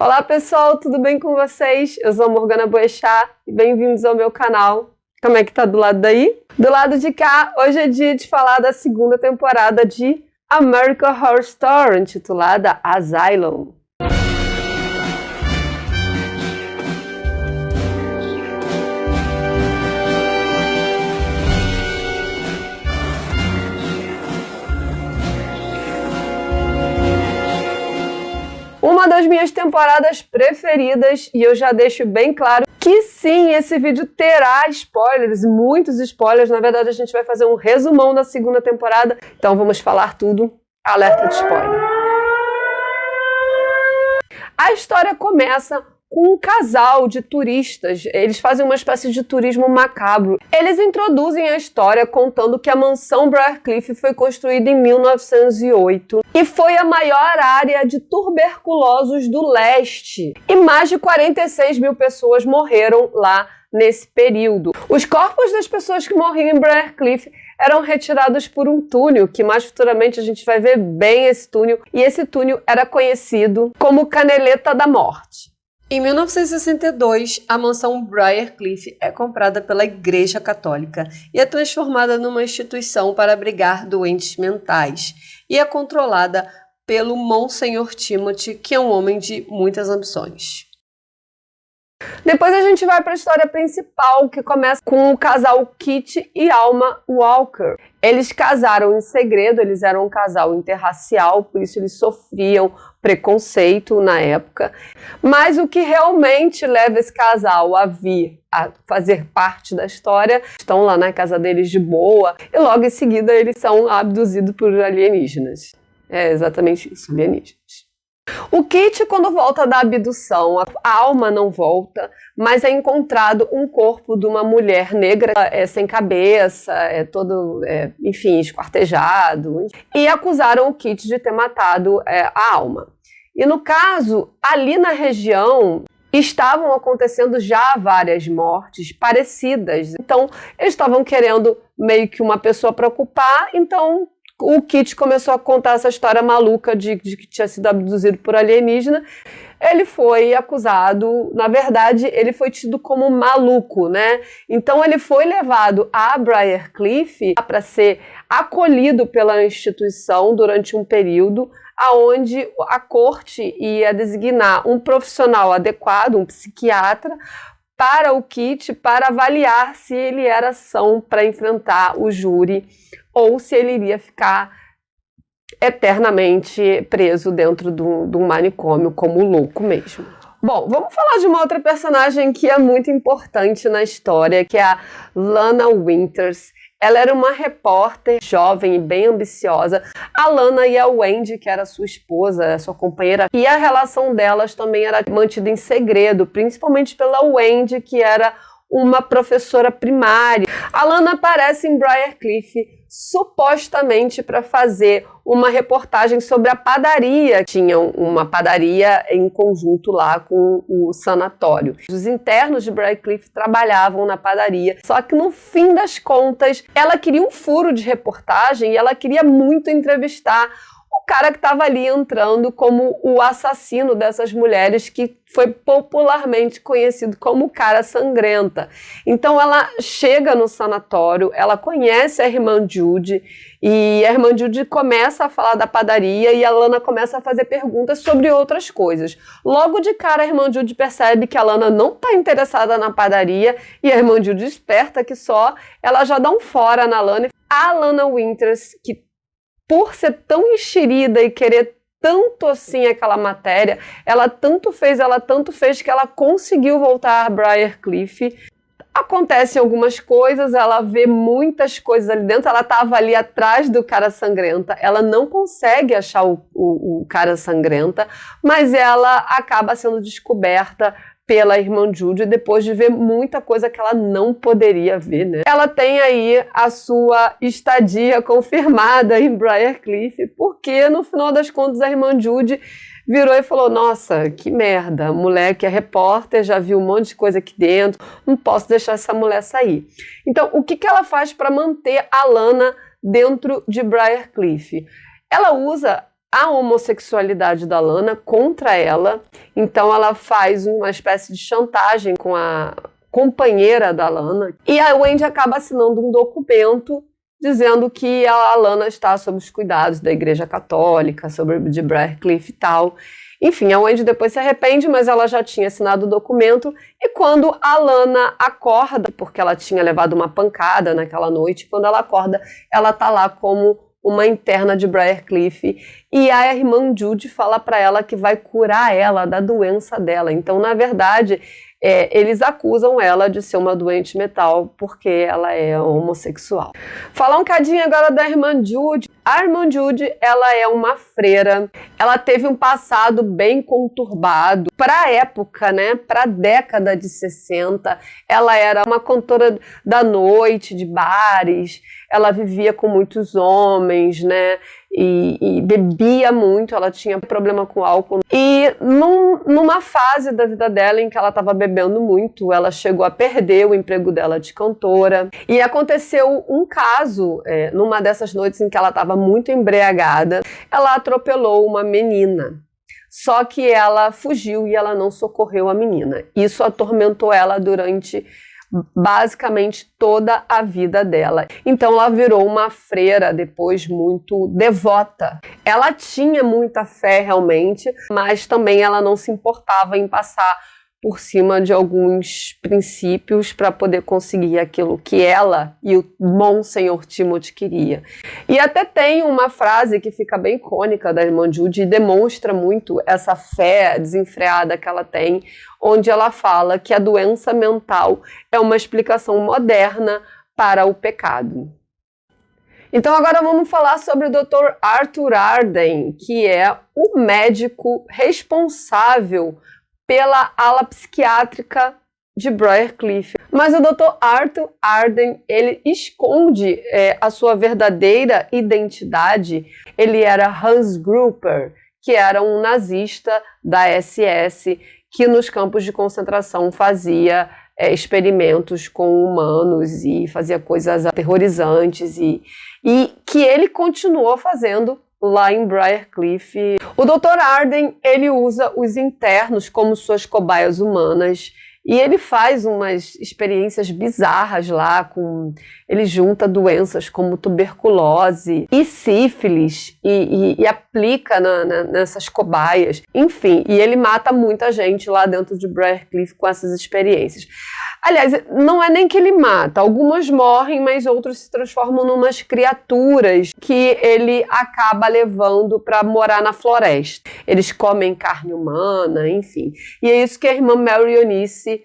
Olá pessoal, tudo bem com vocês? Eu sou a Morgana Boechat e bem-vindos ao meu canal. Como é que tá do lado daí? Do lado de cá, hoje é dia de falar da segunda temporada de American Horror Story, intitulada Asylum. Uma das minhas temporadas preferidas, e eu já deixo bem claro que sim, esse vídeo terá spoilers, muitos spoilers. Na verdade, a gente vai fazer um resumão da segunda temporada, então vamos falar tudo. Alerta de spoiler. A história começa com um casal de turistas. Eles fazem uma espécie de turismo macabro. Eles introduzem a história contando que a mansão Briarcliff foi construída em 1908 e foi a maior área de tuberculosos do leste. E mais de 46 mil pessoas morreram lá nesse período. Os corpos das pessoas que morriam em Briarcliff eram retirados por um túnel, que mais futuramente a gente vai ver bem esse túnel. E esse túnel era conhecido como Caneleta da Morte. Em 1962, a mansão Briarcliff é comprada pela Igreja Católica e é transformada numa instituição para abrigar doentes mentais e é controlada pelo Monsenhor Timothy, que é um homem de muitas ambições. Depois a gente vai para a história principal, que começa com o casal Kit e Alma Walker. Eles casaram em segredo, eles eram um casal interracial, por isso eles sofriam preconceito na época. Mas o que realmente leva esse casal a vir a fazer parte da história, estão lá na casa deles de boa, e logo em seguida eles são abduzidos por alienígenas. É exatamente isso, alienígenas. O Kit, quando volta da abdução, a alma não volta, mas é encontrado um corpo de uma mulher negra sem cabeça, enfim, esquartejado, e acusaram o Kit de ter matado a alma. E no caso, ali na região, estavam acontecendo já várias mortes parecidas, então eles estavam querendo meio que uma pessoa para ocupar, então o Kit começou a contar essa história maluca de que tinha sido abduzido por alienígena. Ele foi acusado, na verdade, ele foi tido como maluco, né? Então ele foi levado a Briarcliff para ser acolhido pela instituição durante um período onde a corte ia designar um profissional adequado, um psiquiatra, para o Kit, para avaliar se ele era são para enfrentar o júri ou se ele iria ficar eternamente preso dentro de um manicômio como louco mesmo. Bom, vamos falar de uma outra personagem que é muito importante na história, que é a Lana Winters. Ela era uma repórter jovem e bem ambiciosa. A Lana e a Wendy, que era sua esposa, sua companheira, e a relação delas também era mantida em segredo, principalmente pela Wendy, que era uma professora primária. A Lana aparece em Briarcliff supostamente para fazer uma reportagem sobre a padaria. Tinham uma padaria em conjunto lá com o sanatório. Os internos de Briarcliff trabalhavam na padaria, só que no fim das contas ela queria um furo de reportagem e ela queria muito entrevistar o cara que estava ali entrando como o assassino dessas mulheres, que foi popularmente conhecido como Cara Sangrenta. Então ela chega no sanatório, ela conhece a irmã Judy, e a irmã Judy começa a falar da padaria e a Lana começa a fazer perguntas sobre outras coisas. Logo de cara a irmã Judy percebe que a Lana não está interessada na padaria e a irmã Judy esperta que só, ela já dá um fora na Lana. A Lana Winters, que por ser tão enxerida e querer tanto assim aquela matéria, ela tanto fez que ela conseguiu voltar a Briarcliff. Acontecem algumas coisas, ela vê muitas coisas ali dentro, ela estava ali atrás do Cara Sangrenta, ela não consegue achar o Cara Sangrenta, mas ela acaba sendo descoberta pela irmã Judy, depois de ver muita coisa que ela não poderia ver, né? Ela tem aí a sua estadia confirmada em Briarcliff, porque no final das contas a irmã Judy virou e falou: nossa, que merda, a mulher que é repórter, já viu um monte de coisa aqui dentro, não posso deixar essa mulher sair. Então, o que ela faz para manter a Lana dentro de Briarcliff? Ela usa a homossexualidade da Lana contra ela. Então ela faz uma espécie de chantagem com a companheira da Lana. E a Wendy acaba assinando um documento dizendo que a Lana está sob os cuidados da Igreja Católica, de Briarcliff e tal. Enfim, a Wendy depois se arrepende, mas ela já tinha assinado o documento. E quando a Lana acorda, porque ela tinha levado uma pancada naquela noite, quando ela acorda, ela tá lá como uma interna de Briarcliff. E a irmã Judy fala para ela que vai curar ela da doença dela. Então, na verdade, eles acusam ela de ser uma doente mental porque ela é homossexual. Falar um cadinho agora da irmã Judy. A irmã Judy, ela é uma freira. Ela teve um passado bem conturbado. Para a época, né, para a década de 60, ela era uma cantora da noite, de bares. Ela vivia com muitos homens, né, e bebia muito, ela tinha problema com álcool. E numa fase da vida dela em que ela estava bebendo muito, ela chegou a perder o emprego dela de cantora. E aconteceu um caso, numa dessas noites em que ela estava muito embriagada, ela atropelou uma menina. Só que ela fugiu e ela não socorreu a menina. Isso atormentou ela durante basicamente toda a vida dela. Então ela virou uma freira depois muito devota. Ela tinha muita fé realmente, mas também ela não se importava em passar por cima de alguns princípios para poder conseguir aquilo que ela e o Monsenhor Timothy queria. E até tem uma frase que fica bem icônica da irmã Judy e demonstra muito essa fé desenfreada que ela tem, onde ela fala que a doença mental é uma explicação moderna para o pecado. Então agora vamos falar sobre o Dr. Arthur Arden, que é o médico responsável pela ala psiquiátrica de Briarcliff. Mas o Dr. Arthur Arden, ele esconde a sua verdadeira identidade. Ele era Hans Grupper, que era um nazista da SS, que nos campos de concentração fazia experimentos com humanos e fazia coisas aterrorizantes e que ele continuou fazendo lá em Briarcliff. O Dr. Arden, ele usa os internos como suas cobaias humanas e ele faz umas experiências bizarras lá, ele junta doenças como tuberculose e sífilis e aplica nessas cobaias. Enfim, e ele mata muita gente lá dentro de Briarcliff com essas experiências. Aliás, não é nem que ele mata, algumas morrem, mas outros se transformam numas criaturas que ele acaba levando para morar na floresta. Eles comem carne humana, enfim. E é isso que a irmã Mary Eunice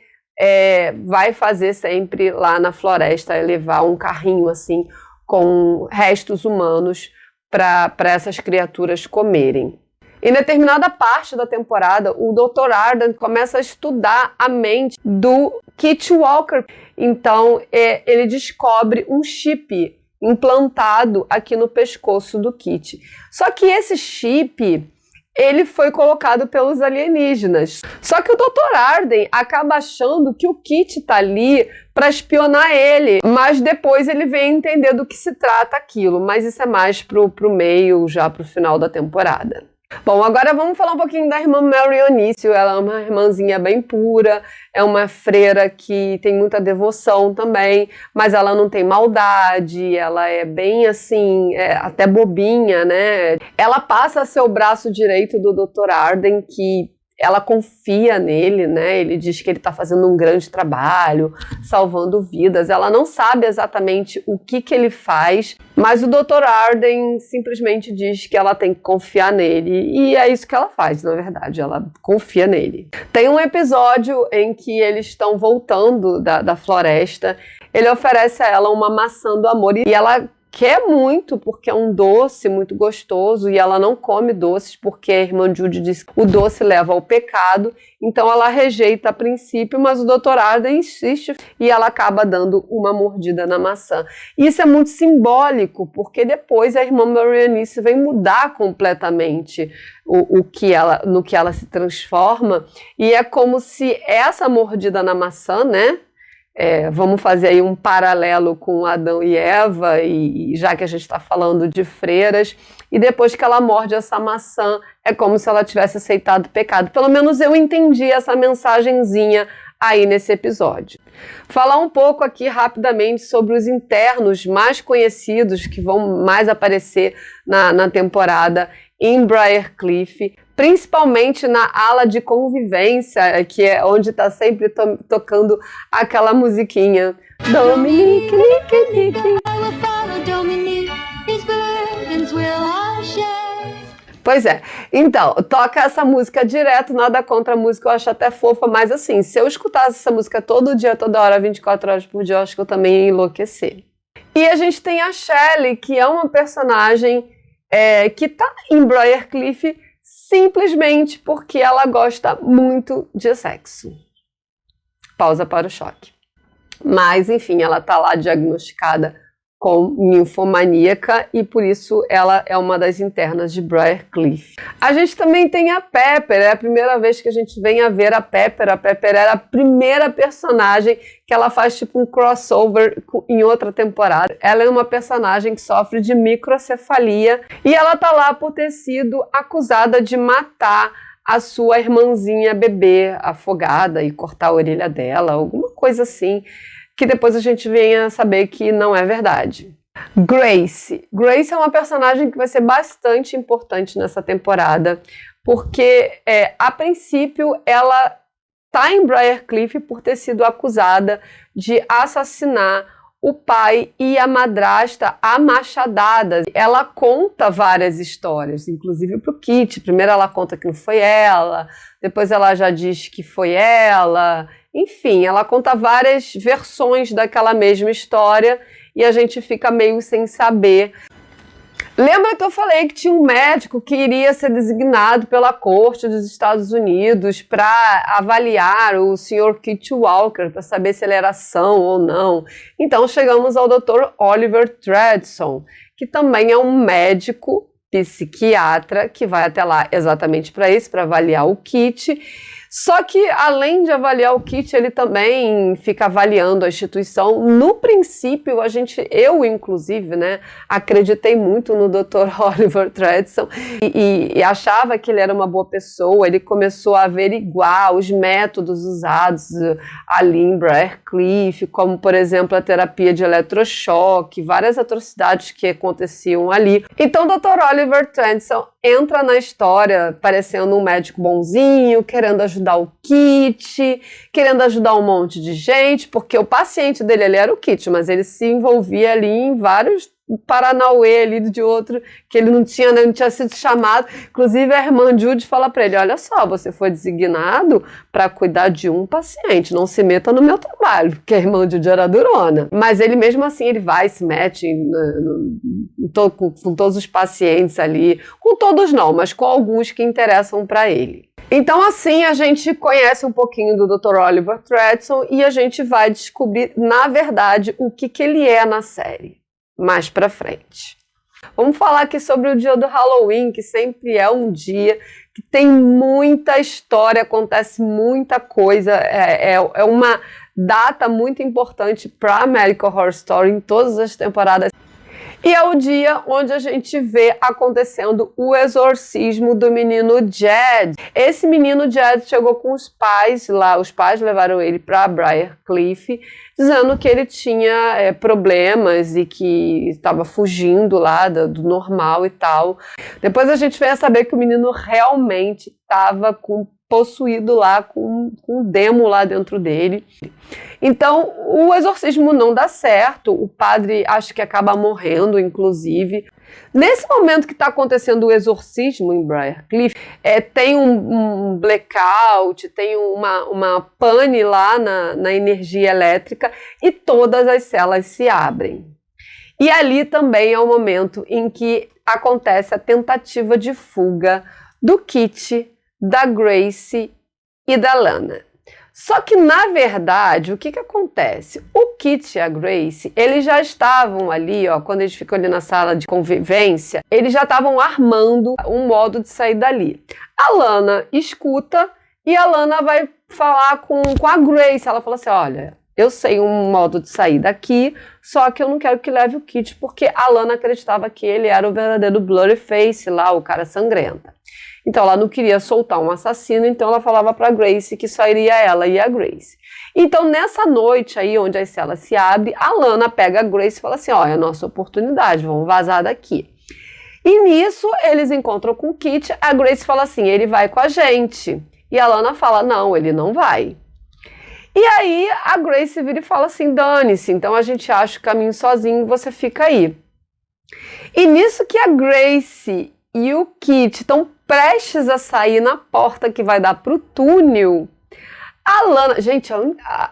vai fazer sempre lá na floresta, levar um carrinho assim com restos humanos para essas criaturas comerem. Em determinada parte da temporada, o Dr. Arden começa a estudar a mente do Kit Walker. Então, ele descobre um chip implantado aqui no pescoço do Kit. Só que esse chip, ele foi colocado pelos alienígenas. Só que o Dr. Arden acaba achando que o Kit está ali para espionar ele, mas depois ele vem entender do que se trata aquilo. Mas isso é mais pro meio, já pro final da temporada. Bom, agora vamos falar um pouquinho da irmã Mary Eunice. Ela é uma irmãzinha bem pura, é uma freira que tem muita devoção também, mas ela não tem maldade, ela é bem assim, até bobinha, né? Ela passa a ser o braço direito do Dr. Arden, que ela confia nele, né? Ele diz que ele está fazendo um grande trabalho, salvando vidas. Ela não sabe exatamente o que ele faz, mas o Dr. Arden simplesmente diz que ela tem que confiar nele, e é isso que ela faz, na verdade, ela confia nele. Tem um episódio em que eles estão voltando da floresta, ele oferece a ela uma maçã do amor, e ela quer muito, porque é um doce muito gostoso, e ela não come doces, porque a irmã Judy diz que o doce leva ao pecado, então ela rejeita a princípio, mas o Dr. Arden insiste, e ela acaba dando uma mordida na maçã. E isso é muito simbólico, porque depois a irmã Mary Eunice vem mudar completamente no que ela se transforma, e é como se essa mordida na maçã, né, Vamos fazer aí um paralelo com Adão e Eva, e já que a gente está falando de freiras, e depois que ela morde essa maçã, é como se ela tivesse aceitado o pecado. Pelo menos eu entendi essa mensagenzinha aí nesse episódio. Falar um pouco aqui rapidamente sobre os internos mais conhecidos que vão mais aparecer na temporada em Briarcliff, principalmente na ala de convivência, que é onde está sempre tocando aquela musiquinha. Dominique, Nique, Nique. Pois é, então, toca essa música direto, nada contra a música, eu acho até fofa, mas assim, se eu escutasse essa música todo dia, toda hora, 24 horas por dia, eu acho que eu também ia enlouquecer. E a gente tem a Shelley, que é uma personagem que tá em Briarcliff simplesmente porque ela gosta muito de sexo. Pausa para o choque. Mas, enfim, ela tá lá diagnosticada com ninfomaníaca e por isso ela é uma das internas de Briarcliff. A gente também tem a Pepper, é a primeira vez que a gente vem a ver a Pepper. A Pepper era a primeira personagem que ela faz tipo um crossover em outra temporada. Ela é uma personagem que sofre de microcefalia e ela tá lá por ter sido acusada de matar a sua irmãzinha bebê afogada e cortar a orelha dela, alguma coisa assim, que depois a gente venha saber que não é verdade. Grace. Grace é uma personagem que vai ser bastante importante nessa temporada, porque a princípio ela está em Briarcliff por ter sido acusada de assassinar o pai e a madrasta a machadadas. Ela conta várias histórias, inclusive para o Kit. Primeiro ela conta que não foi ela, depois ela já diz que foi ela. Enfim, ela conta várias versões daquela mesma história e a gente fica meio sem saber. Lembra que eu falei que tinha um médico que iria ser designado pela Corte dos Estados Unidos para avaliar o Sr. Kit Walker, para saber se ele era são ou não? Então chegamos ao Dr. Oliver Tredson, que também é um médico psiquiatra que vai até lá exatamente para isso, para avaliar o Kit. Só que, além de avaliar o Kit, ele também fica avaliando a instituição. No princípio, eu inclusive, né, acreditei muito no Dr. Oliver Tredson e achava que ele era uma boa pessoa. Ele começou a averiguar os métodos usados ali em Briarcliff, como, por exemplo, a terapia de eletrochoque, várias atrocidades que aconteciam ali. Então, o Dr. Oliver Tredson entra na história parecendo um médico bonzinho, querendo ajudar o Kit, querendo ajudar um monte de gente, porque o paciente dele ali era o Kit, mas ele se envolvia ali em vários paranauê ali de outro, que ele não tinha sido chamado. Inclusive a irmã Judy fala para ele, olha só, você foi designado para cuidar de um paciente, não se meta no meu trabalho, porque a irmã Judy era durona. Mas ele mesmo assim, ele vai, se mete com todos os pacientes ali, com todos não, mas com alguns que interessam para ele. Então assim a gente conhece um pouquinho do Dr. Oliver Tredson e a gente vai descobrir, na verdade, o que ele é na série. Mais pra frente. Vamos falar aqui sobre o dia do Halloween, que sempre é um dia que tem muita história, acontece muita coisa, é uma data muito importante para American Horror Story em todas as temporadas. E é o dia onde a gente vê acontecendo o exorcismo do menino Jed. Esse menino Jed chegou com os pais lá, os pais levaram ele para Briarcliff, dizendo que ele tinha problemas e que estava fugindo lá do normal e tal. Depois a gente veio a saber que o menino realmente estava possuído lá com um demo lá dentro dele. Então, o exorcismo não dá certo, o padre acho que acaba morrendo, inclusive. Nesse momento que está acontecendo o exorcismo em Briarcliff, tem um blackout, tem uma pane lá na energia elétrica e todas as celas se abrem. E ali também é o momento em que acontece a tentativa de fuga do Kit, da Grace e da Lana. Só que, na verdade, o que acontece? O Kit e a Grace, eles já estavam ali, ó, quando eles ficam ali na sala de convivência, eles já estavam armando um modo de sair dali. A Lana escuta e a Lana vai falar com a Grace. Ela fala assim, olha, eu sei um modo de sair daqui, só que eu não quero que leve o Kit, porque a Lana acreditava que ele era o verdadeiro Blurryface lá, o cara sangrento. Então ela não queria soltar um assassino, então ela falava pra Grace que só iria ela e a Grace. Então nessa noite aí, onde a cela se abre, a Lana pega a Grace e fala assim, ó, é a nossa oportunidade, vamos vazar daqui. E nisso eles encontram com o Kit, a Grace fala assim, ele vai com a gente. E a Lana fala, não, ele não vai. E aí a Grace vira e fala assim, dane-se, então a gente acha o caminho sozinho, você fica aí. E nisso que a Grace e o Kit estão prestes a sair na porta que vai dar pro túnel, a Lana... Gente,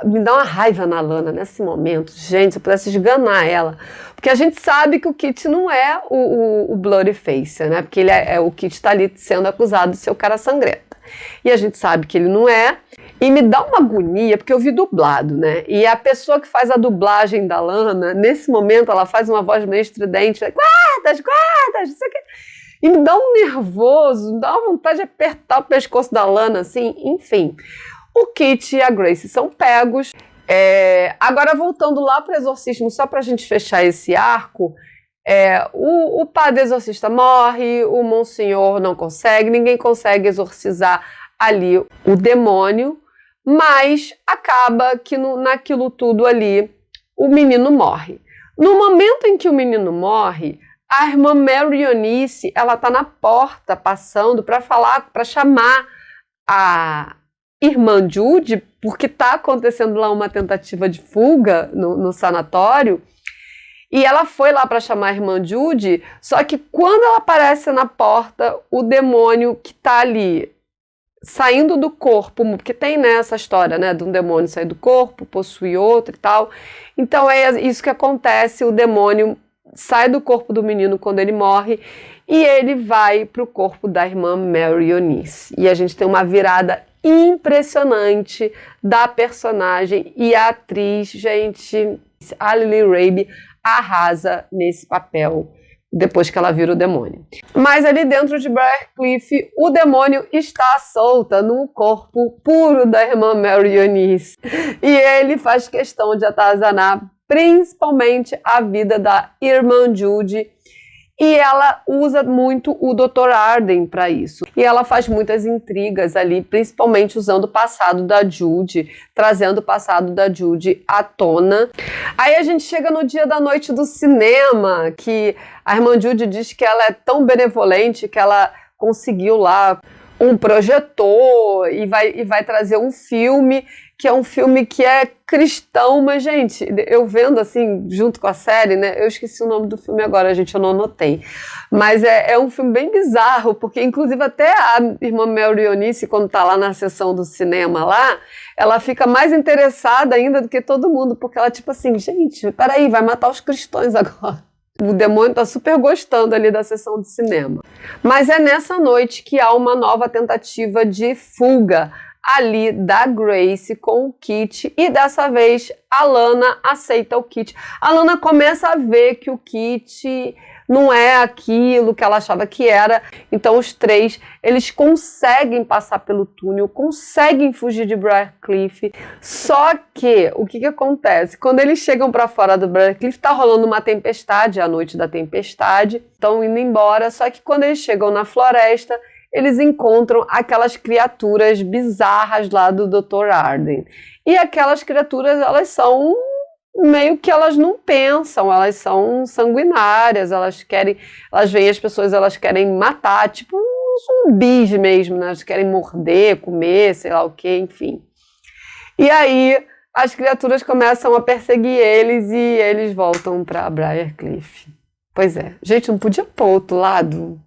me dá uma raiva na Lana nesse momento. Gente, se eu pudesse esganar ela. Porque a gente sabe que o Kit não é o Blurryface, né? Porque o Kit tá ali sendo acusado de ser o cara sangrento. E a gente sabe que ele não é. E me dá uma agonia, porque eu vi dublado, né? E a pessoa que faz a dublagem da Lana, nesse momento, ela faz uma voz meio estridente. Guardas, guardas, não sei o que... E me dá um nervoso, me dá uma vontade de apertar o pescoço da Lana, assim, enfim. O Kit e a Grace são pegos. Agora, voltando lá para o exorcismo, só para a gente fechar esse arco, o padre exorcista morre, o Monsenhor não consegue, ninguém consegue exorcizar ali o demônio, mas acaba que naquilo tudo ali, o menino morre. No momento em que o menino morre, a irmã Mary Eunice, ela tá na porta passando para chamar a irmã Judy, porque tá acontecendo lá uma tentativa de fuga no sanatório, e ela foi lá para chamar a irmã Judy, só que quando ela aparece na porta, o demônio que tá ali saindo do corpo, porque tem, né, essa história, né, de um demônio sair do corpo, possuir outro e tal, então é isso que acontece, o demônio sai do corpo do menino quando ele morre e ele vai para o corpo da irmã Mary Eunice. E a gente tem uma virada impressionante da personagem e a atriz, gente, a Lily Rabe arrasa nesse papel depois que ela vira o demônio. Mas ali dentro de Briarcliff, o demônio está solta no corpo puro da irmã Mary Eunice. E ele faz questão de atazanar principalmente a vida da irmã Judy, e ela usa muito o Dr. Arden para isso. E ela faz muitas intrigas ali, principalmente usando o passado da Judy, trazendo o passado da Judy à tona. Aí a gente chega no dia da noite do cinema, que a irmã Judy diz que ela é tão benevolente que ela conseguiu lá um projetor e vai trazer um filme, que é um filme que é cristão, mas, gente, eu vendo assim, junto com a série, né, eu esqueci o nome do filme agora, gente, eu não anotei, mas é um filme bem bizarro, porque inclusive até a irmã Mary Eunice, quando tá lá na sessão do cinema lá, ela fica mais interessada ainda do que todo mundo, porque ela tipo assim, gente, peraí, vai matar os cristãos agora. O demônio tá super gostando ali da sessão de cinema. Mas é nessa noite que há uma nova tentativa de fuga ali da Grace com o Kit, e dessa vez a Lana aceita o Kit. A Lana começa a ver que o Kit não é aquilo que ela achava que era, então os três, eles conseguem passar pelo túnel, conseguem fugir de Briarcliff, só que, o que acontece? Quando eles chegam para fora do Briarcliff, tá rolando uma tempestade, a noite da tempestade, estão indo embora, só que quando eles chegam na floresta, eles encontram aquelas criaturas bizarras lá do Dr. Arden. E aquelas criaturas, elas são meio que elas não pensam, elas são sanguinárias, elas veem as pessoas, elas querem matar, tipo zumbis mesmo, né? Elas querem morder, comer, sei lá o que, enfim. E aí as criaturas começam a perseguir eles e eles voltam para Briarcliff. Pois é, gente, não podia pôr outro lado.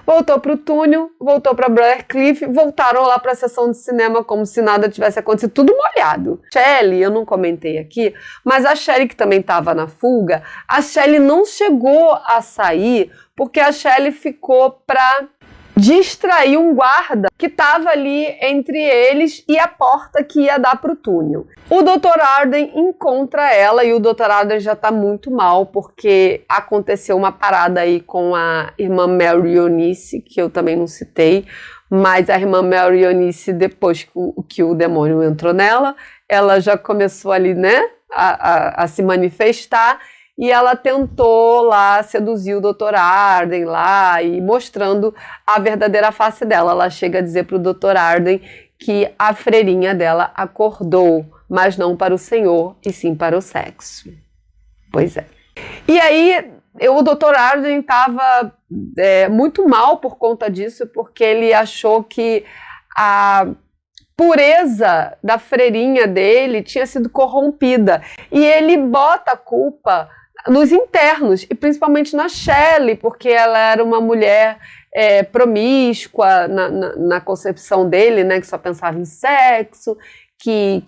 Voltou para o túnel, voltou para Briarcliff, voltaram lá para a sessão de cinema como se nada tivesse acontecido, tudo molhado. Shelley, eu não comentei aqui, mas a Shelley que também estava na fuga, a Shelley não chegou a sair porque a Shelley ficou para distrair um guarda que estava ali entre eles e a porta que ia dar para o túnel. O Dr. Arden encontra ela e o Dr. Arden já está muito mal porque aconteceu uma parada aí com a irmã Mary Eunice, que eu também não citei, Mas a irmã Mary Eunice, depois que o demônio entrou nela, ela já começou ali, né, a se manifestar, e ela tentou lá seduzir o Dr. Arden lá, e mostrando a verdadeira face dela. Ela chega a dizer para o Dr. Arden que a freirinha dela acordou, mas não para o Senhor, e sim para o sexo. Pois é. E aí, o Dr. Arden estava muito mal por conta disso, porque ele achou que a pureza da freirinha dele tinha sido corrompida. E ele bota a culpa nos internos, e principalmente na Shelley, porque ela era uma mulher promíscua na concepção dele, né, que só pensava em sexo, que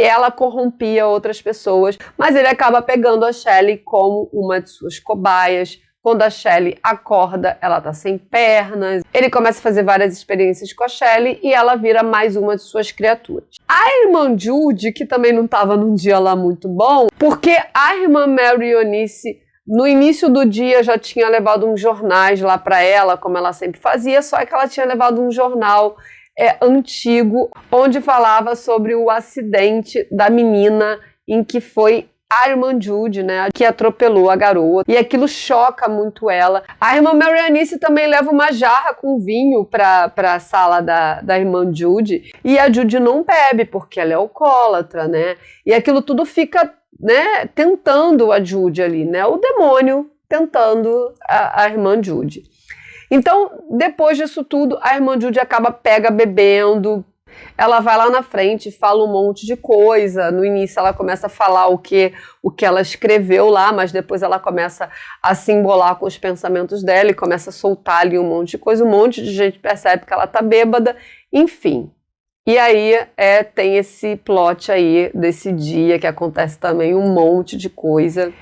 ela corrompia outras pessoas, mas ele acaba pegando a Shelley como uma de suas cobaias. Quando a Shelley acorda, ela tá sem pernas. Ele começa a fazer várias experiências com a Shelley e ela vira mais uma de suas criaturas. A irmã Judy, que também não estava num dia lá muito bom, porque a irmã Mary Eunice, no início do dia, já tinha levado uns jornais lá para ela, como ela sempre fazia, só que ela tinha levado um jornal antigo, onde falava sobre o acidente da menina em que foi a irmã Judy, né, que atropelou a garota, e aquilo choca muito ela. A irmã Mary Eunice também leva uma jarra com vinho para a sala da irmã Judy, e a Judy não bebe, porque ela é alcoólatra, né, e aquilo tudo fica, né, tentando a Judy ali, né, o demônio tentando a irmã Judy. Então, depois disso tudo, a irmã Judy acaba bebendo. Ela vai lá na frente, fala um monte de coisa. No início ela começa a falar o que ela escreveu lá, mas depois ela começa a se embolar com os pensamentos dela e começa a soltar ali um monte de coisa. Um monte de gente percebe que ela tá bêbada, enfim. E aí tem esse plot aí desse dia que acontece também um monte de coisa.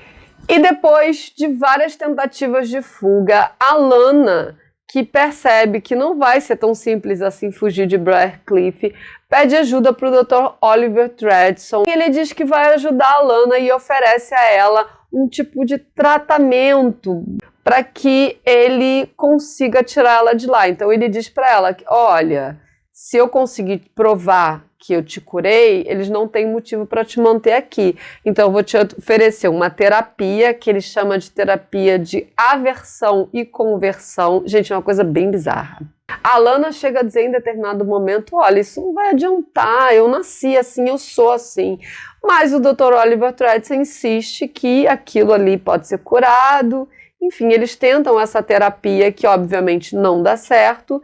E depois de várias tentativas de fuga, a Lana, que percebe que não vai ser tão simples assim fugir de Briarcliff, pede ajuda para o Dr. Oliver Tredson. E ele diz que vai ajudar a Lana e oferece a ela um tipo de tratamento para que ele consiga tirar ela de lá. Então ele diz para ela que, olha, se eu conseguir provar que eu te curei, eles não têm motivo para te manter aqui. Então eu vou te oferecer uma terapia que ele chama de terapia de aversão e conversão. Gente, é uma coisa bem bizarra. A Lana chega a dizer em determinado momento, olha, isso não vai adiantar, eu nasci assim, eu sou assim. Mas o Dr. Oliver Tredson insiste que aquilo ali pode ser curado. Enfim, eles tentam essa terapia que obviamente não dá certo.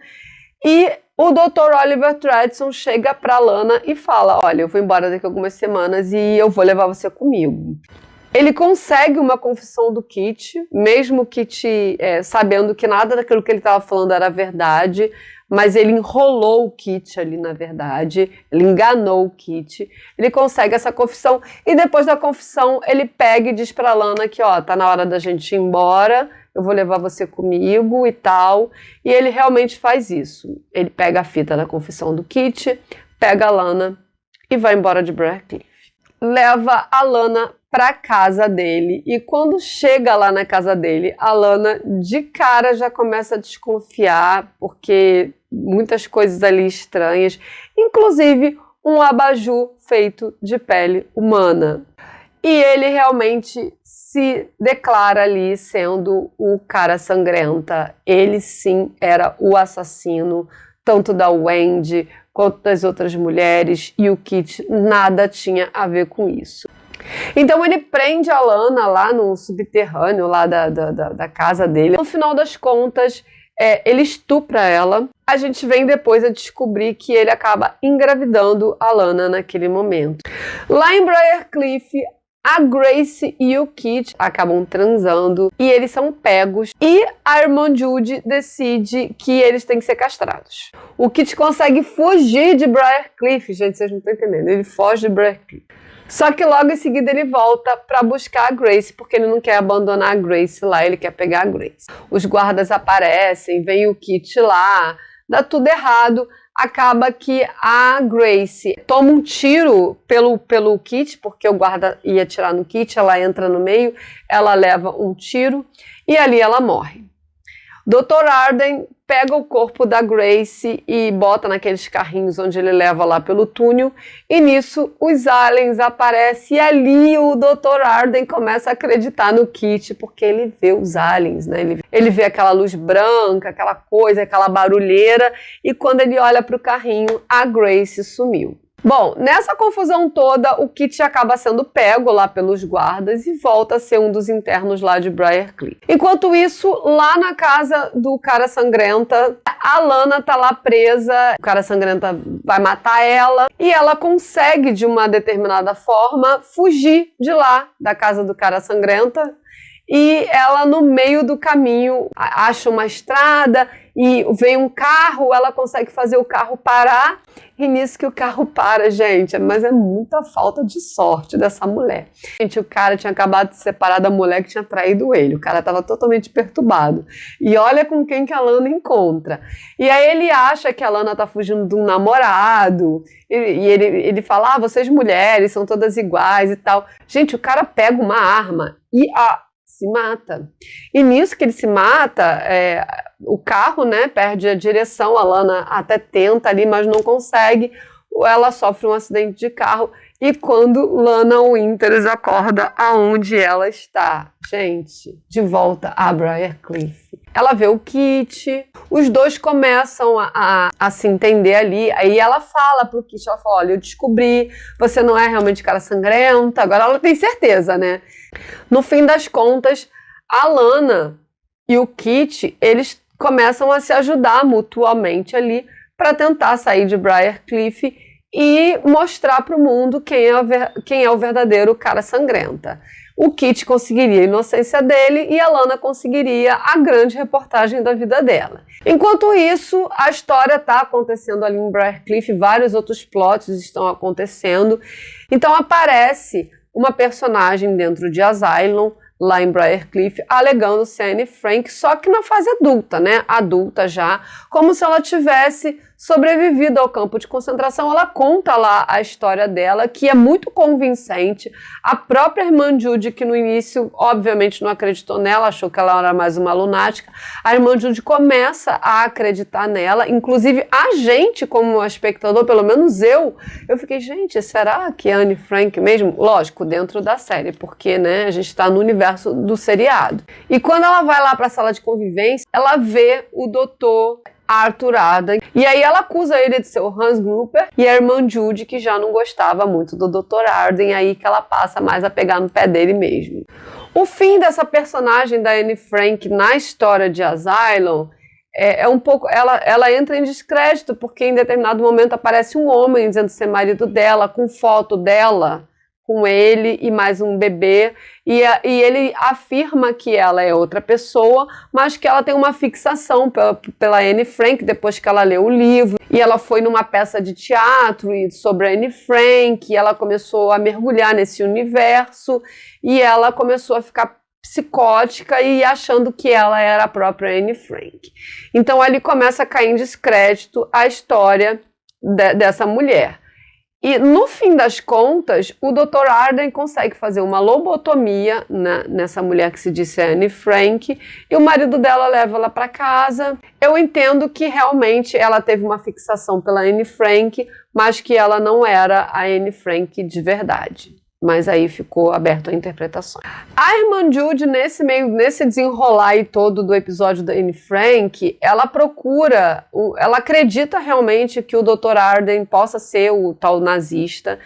E o Dr. Oliver Tredson chega para Lana e fala, olha, eu vou embora daqui a algumas semanas e eu vou levar você comigo. Ele consegue uma confissão do Kit, mesmo o Kit sabendo que nada daquilo que ele estava falando era verdade, mas ele enrolou o Kit ali na verdade, ele enganou o Kit. Ele consegue essa confissão e depois da confissão ele pega e diz para Lana que, ó, tá na hora da gente ir embora, eu vou levar você comigo e tal. E ele realmente faz isso. Ele pega a fita da confissão do Kit, pega a Lana e vai embora de Briarcliff. Leva a Lana para casa dele e quando chega lá na casa dele, a Lana de cara já começa a desconfiar porque muitas coisas ali estranhas, inclusive um abajur feito de pele humana. E ele realmente se declara ali sendo o cara sangrenta. Ele sim era o assassino, tanto da Wendy quanto das outras mulheres, e o Kit nada tinha a ver com isso. Então ele prende a Lana lá no subterrâneo lá da casa dele. No final das contas, ele estupra ela. A gente vem depois a descobrir que ele acaba engravidando a Lana naquele momento. Lá em Briarcliff, a Grace e o Kit acabam transando e eles são pegos e a irmã Judy decide que eles têm que ser castrados. O Kit consegue fugir de Briarcliff, gente, vocês não estão entendendo, ele foge de Briarcliff. Só que logo em seguida ele volta para buscar a Grace, porque ele não quer abandonar a Grace lá, ele quer pegar a Grace. Os guardas aparecem, vem o Kit lá, dá tudo errado. Acaba que a Grace toma um tiro pelo Kit, porque o guarda ia atirar no Kit, ela entra no meio, ela leva um tiro e ali ela morre. Dr. Arden pega o corpo da Grace e bota naqueles carrinhos onde ele leva lá pelo túnel, e nisso os aliens aparecem, e ali o Dr. Arden começa a acreditar no Kit, porque ele vê os aliens, né? Ele vê aquela luz branca, aquela coisa, aquela barulheira, e quando ele olha para o carrinho, a Grace sumiu. Bom, nessa confusão toda, o Kit acaba sendo pego lá pelos guardas e volta a ser um dos internos lá de Briarcliff. Enquanto isso, lá na casa do Cara Sangrenta, a Lana tá lá presa, o Cara Sangrenta vai matar ela e ela consegue, de uma determinada forma, fugir de lá, da casa do Cara Sangrenta. E ela, no meio do caminho, acha uma estrada e vem um carro, ela consegue fazer o carro parar, e nisso que o carro para, gente, mas é muita falta de sorte dessa mulher. Gente, o cara tinha acabado de se separar da mulher que tinha traído ele, o cara estava totalmente perturbado. E olha com quem que a Lana encontra. E aí ele acha que a Lana está fugindo de um namorado, e ele fala, vocês mulheres são todas iguais e tal. Gente, o cara pega uma arma e se mata. E nisso que ele se mata, o carro, né, perde a direção, a Lana até tenta ali, mas não consegue, ela sofre um acidente de carro, e quando Lana Winters acorda aonde ela está, gente, de volta a Briarcliff. Ela vê o Kit, os dois começam a se entender ali, aí ela fala pro Kit, ela fala, olha, eu descobri, você não é realmente Cara Sangrenta, agora ela tem certeza, né? No fim das contas, a Lana e o Kit, eles começam a se ajudar mutuamente ali para tentar sair de Briarcliff e mostrar para o mundo quem é o verdadeiro Cara Sangrenta. O Kit conseguiria a inocência dele e a Lana conseguiria a grande reportagem da vida dela. Enquanto isso, a história está acontecendo ali em Briarcliff, vários outros plots estão acontecendo. Então aparece uma personagem dentro de Asylum, lá em Briarcliff, alegando ser Anne Frank, só que na fase adulta, né? Adulta já, como se ela tivesse sobrevivido ao campo de concentração. Ela conta lá a história dela, que é muito convincente. A própria irmã Judy, que no início, obviamente, não acreditou nela, achou que ela era mais uma lunática, a irmã Judy começa a acreditar nela, inclusive a gente, como espectador, pelo menos eu fiquei, gente, será que é Anne Frank mesmo? Lógico, dentro da série, porque, né, a gente está no universo do seriado. E quando ela vai lá para a sala de convivência, ela vê o doutor Arthur Arden, e aí ela acusa ele de ser o Hans Gruber, e a irmã Judy, que já não gostava muito do Dr. Arden, aí que ela passa mais a pegar no pé dele mesmo. O fim dessa personagem da Anne Frank na história de Asylum é um pouco, ela entra em descrédito, porque em determinado momento aparece um homem dizendo ser marido dela, com foto dela com ele e mais um bebê, e ele afirma que ela é outra pessoa, mas que ela tem uma fixação pela Anne Frank, depois que ela leu o livro, e ela foi numa peça de teatro sobre a Anne Frank, e ela começou a mergulhar nesse universo, e ela começou a ficar psicótica e achando que ela era a própria Anne Frank. Então ali começa a cair em descrédito a história dessa mulher. E no fim das contas, o Dr. Arden consegue fazer uma lobotomia nessa mulher que se disse Anne Frank, e o marido dela leva ela para casa. Eu entendo que realmente ela teve uma fixação pela Anne Frank, mas que ela não era a Anne Frank de verdade. Mas aí ficou aberto a interpretações. A irmã Judy, nesse desenrolar aí todo do episódio da Anne Frank, ela ela acredita realmente que o Dr. Arden possa ser o tal nazista,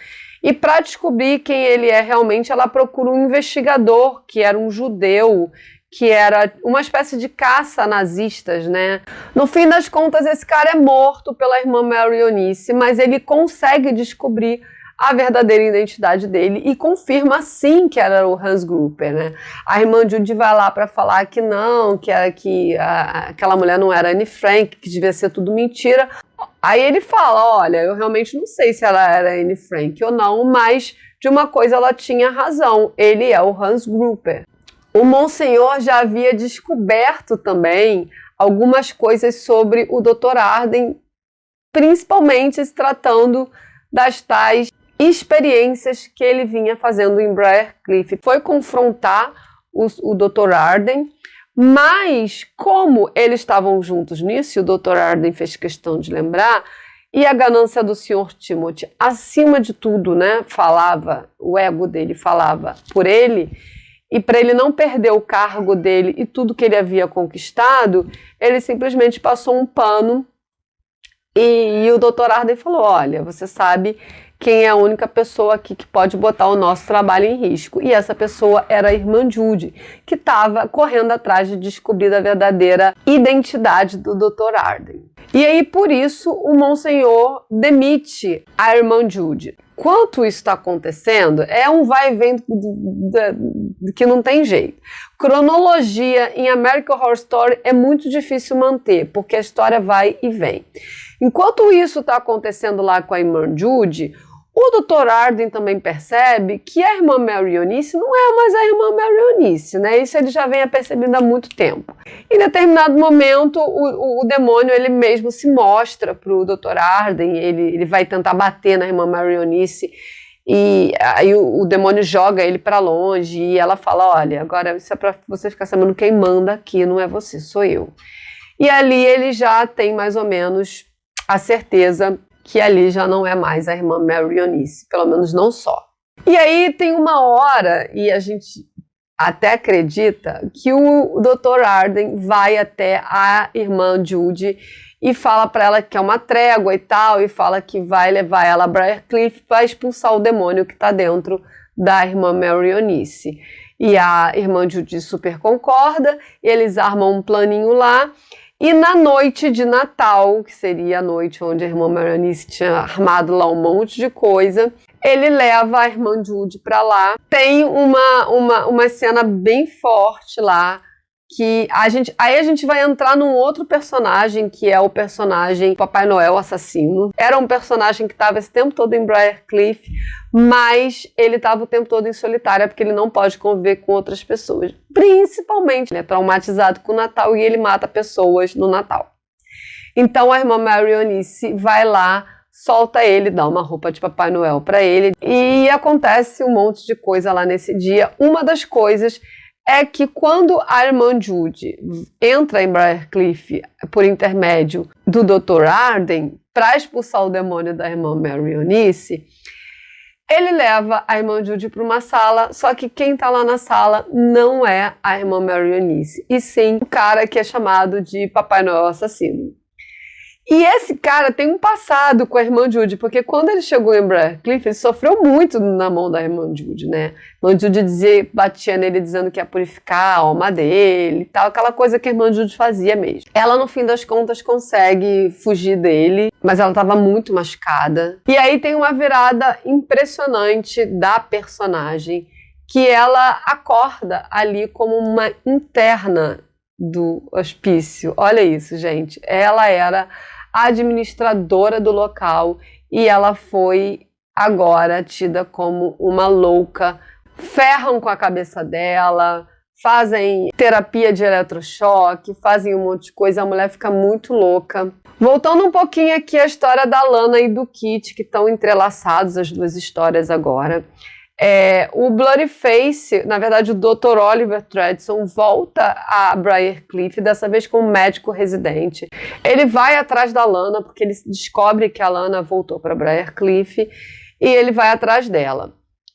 e para descobrir quem ele é realmente, ela procura um investigador, que era um judeu, que era uma espécie de caça a nazistas, né? No fim das contas, esse cara é morto pela irmã Mary Eunice, mas ele consegue descobrir a verdadeira identidade dele e confirma sim que era o Hans Gruber, né? A irmã Judy vai lá para falar que não, que aquela mulher não era Anne Frank, que devia ser tudo mentira. Aí ele fala, olha, eu realmente não sei se ela era Anne Frank ou não, mas de uma coisa ela tinha razão, ele é o Hans Gruber. O Monsenhor já havia descoberto também algumas coisas sobre o Dr. Arden, principalmente se tratando das tais experiências que ele vinha fazendo em Briarcliff. Foi confrontar o Dr. Arden, Mas, como eles estavam juntos nisso, e o Dr. Arden fez questão de lembrar, e a ganância do Sr. Timothy, acima de tudo, né, o ego dele falava por ele, e para ele não perder o cargo dele e tudo que ele havia conquistado, ele simplesmente passou um pano e o Dr. Arden falou, olha, você sabe quem é a única pessoa aqui que pode botar o nosso trabalho em risco. E essa pessoa era a irmã Judy, que estava correndo atrás de descobrir a verdadeira identidade do Dr. Arden. E aí, por isso, o Monsenhor demite a irmã Judy. Enquanto isso está acontecendo, é um vai e vem que não tem jeito. Cronologia em American Horror Story é muito difícil manter, porque a história vai e vem. Enquanto isso está acontecendo lá com a irmã Judy, o Dr. Arden também percebe que a irmã Mary Eunice não é mais a irmã Mary Eunice, né? Isso ele já vem percebendo há muito tempo. Em determinado momento, o demônio ele mesmo se mostra para o Dr. Arden, ele vai tentar bater na irmã Mary Eunice, e aí o demônio joga ele para longe, e ela fala, olha, agora isso é para você ficar sabendo quem manda aqui, não é você, sou eu. E ali ele já tem mais ou menos a certeza que ali já não é mais a irmã Mary Eunice, pelo menos não só. E aí tem uma hora, e a gente até acredita, que o Dr. Arden vai até a irmã Judy e fala para ela que é uma trégua e tal, e fala que vai levar ela a Briarcliff para expulsar o demônio que está dentro da irmã Mary Eunice. E a irmã Judy super concorda, e eles armam um planinho lá. E na noite de Natal, que seria a noite onde a irmã Mary Eunice tinha armado lá um monte de coisa, ele leva a irmã Judy para lá. Tem uma cena bem forte lá, que aí a gente vai entrar num outro personagem, que é o personagem Papai Noel assassino. Era um personagem que estava esse tempo todo em Briarcliff, mas ele estava o tempo todo em solitária, porque ele não pode conviver com outras pessoas. Principalmente, ele é traumatizado com o Natal e ele mata pessoas no Natal. Então a irmã Mary Eunice vai lá, solta ele, dá uma roupa de Papai Noel para ele, e acontece um monte de coisa lá nesse dia. Uma das coisas é que quando a irmã Judy entra em Briarcliff por intermédio do Dr. Arden para expulsar o demônio da irmã Mary Eunice, ele leva a irmã Judy para uma sala, só que quem está lá na sala não é a irmã Mary Eunice, e sim o cara que é chamado de Papai Noel assassino. E esse cara tem um passado com a irmã Judy, porque quando ele chegou em Briarcliff, ele sofreu muito na mão da irmã Judy, né? A irmã Judy batia nele dizendo que ia purificar a alma dele e tal, aquela coisa que a irmã Judy fazia mesmo. Ela, no fim das contas, consegue fugir dele, mas ela estava muito machucada. E aí tem uma virada impressionante da personagem, que ela acorda ali como uma interna do hospício. Olha isso, gente. Ela era a administradora do local e ela foi agora tida como uma louca. Ferram com a cabeça dela, fazem terapia de eletrochoque, fazem um monte de coisa, a mulher fica muito louca. Voltando um pouquinho aqui à história da Lana e do Kit, que estão entrelaçados as duas histórias agora. O Bloody Face, na verdade o Dr. Oliver Tredson volta a Briarcliff, dessa vez como médico residente. Ele vai atrás da Lana, porque ele descobre que a Lana voltou para Briarcliff, e ele vai atrás dela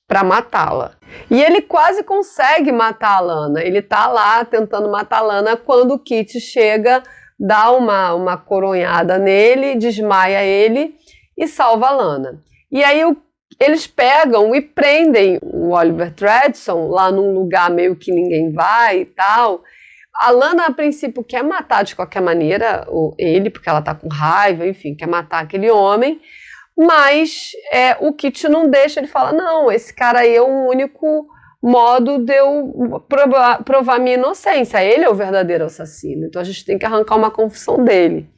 para matá-la. E ele quase consegue matar a Lana, ele tá lá tentando matar a Lana quando o Kit chega, dá uma coronhada nele, desmaia ele e salva a Lana. E aí eles pegam e prendem o Oliver Tredson lá num lugar meio que ninguém vai e tal. A Lana, a princípio, quer matar de qualquer maneira ele, porque ela tá com raiva, enfim, quer matar aquele homem. Mas o Kit não deixa, ele fala, não, esse cara aí é o único modo de eu provar minha inocência. Ele é o verdadeiro assassino, então a gente tem que arrancar uma confissão dele.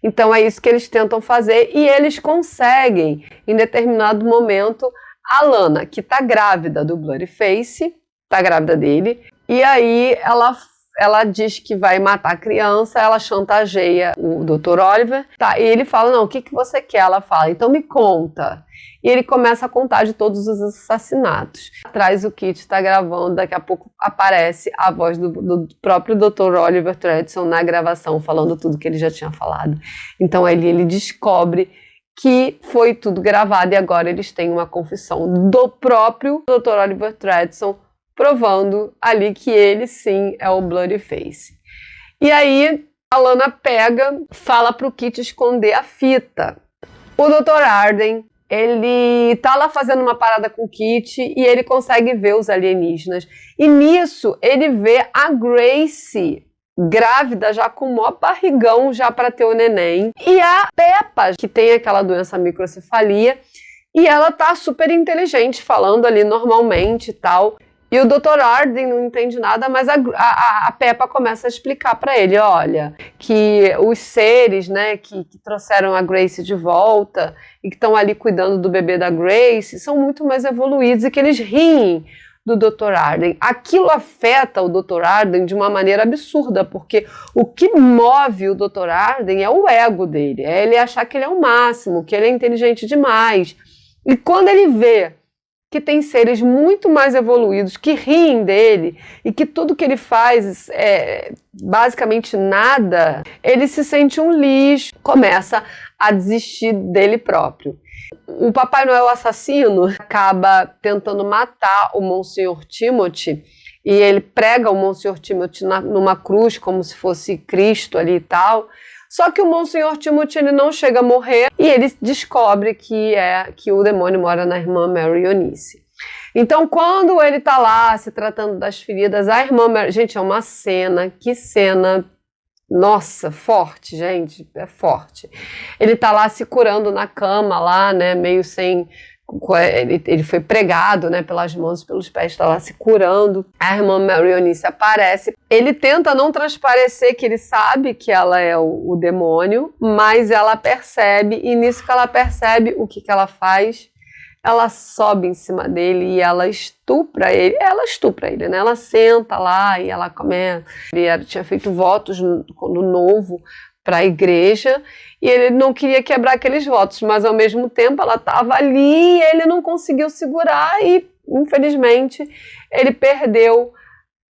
Então é isso que eles tentam fazer e eles conseguem, em determinado momento, a Lana, que está grávida do Bloody Face, está grávida dele, e aí ela ela diz que vai matar a criança, ela chantageia o Dr. Oliver, tá? E ele fala, não, o que você quer? Ela fala, então me conta. E ele começa a contar de todos os assassinatos. Atrás o Kit está gravando, daqui a pouco aparece a voz do próprio Dr. Oliver Treadson na gravação, falando tudo que ele já tinha falado. Então ali ele descobre que foi tudo gravado e agora eles têm uma confissão do próprio Dr. Oliver Treadson, provando ali que ele sim é o Bloody Face. E aí a Lana pega, fala pro Kit esconder a fita. O Dr. Arden, ele tá lá fazendo uma parada com o Kit e ele consegue ver os alienígenas. E nisso ele vê a Gracie grávida, já com o maior barrigão já para ter o neném. E a Peppa, que tem aquela doença microcefalia, e ela tá super inteligente, falando ali normalmente e tal. E o Dr. Arden não entende nada, mas a Peppa começa a explicar para ele, olha, que os seres, né, que trouxeram a Gracie de volta e que estão ali cuidando do bebê da Gracie são muito mais evoluídos e que eles riem do Dr. Arden. Aquilo afeta o Dr. Arden de uma maneira absurda, porque o que move o Dr. Arden é o ego dele, é ele achar que ele é o máximo, que ele é inteligente demais. E quando ele vê que tem seres muito mais evoluídos que riem dele e que tudo que ele faz é basicamente nada, ele se sente um lixo, começa a desistir dele próprio. O Papai Noel assassino acaba tentando matar o Monsenhor Timothy e ele prega o Monsenhor Timothy numa cruz como se fosse Cristo ali e tal. Só que o Monsenhor Timothy ele não chega a morrer e ele descobre que o demônio mora na irmã Mary Eunice. Então, quando ele tá lá se tratando das feridas, a irmã Mary... Gente, é uma cena, que cena... Nossa, forte, gente, é forte. Ele tá lá se curando na cama lá, né, meio sem... Ele foi pregado, né, pelas mãos e pelos pés, tá lá se curando. A irmã Mary Eunice aparece. Ele tenta não transparecer que ele sabe que ela é o demônio, mas ela percebe, e nisso que ela percebe, o que ela faz? Ela sobe em cima dele e ela estupra ele. Ela estupra ele, né? Ela senta lá e ela começa. Ele tinha feito votos no novo para a igreja e ele não queria quebrar aqueles votos, mas ao mesmo tempo ela estava ali e ele não conseguiu segurar e, infelizmente, ele perdeu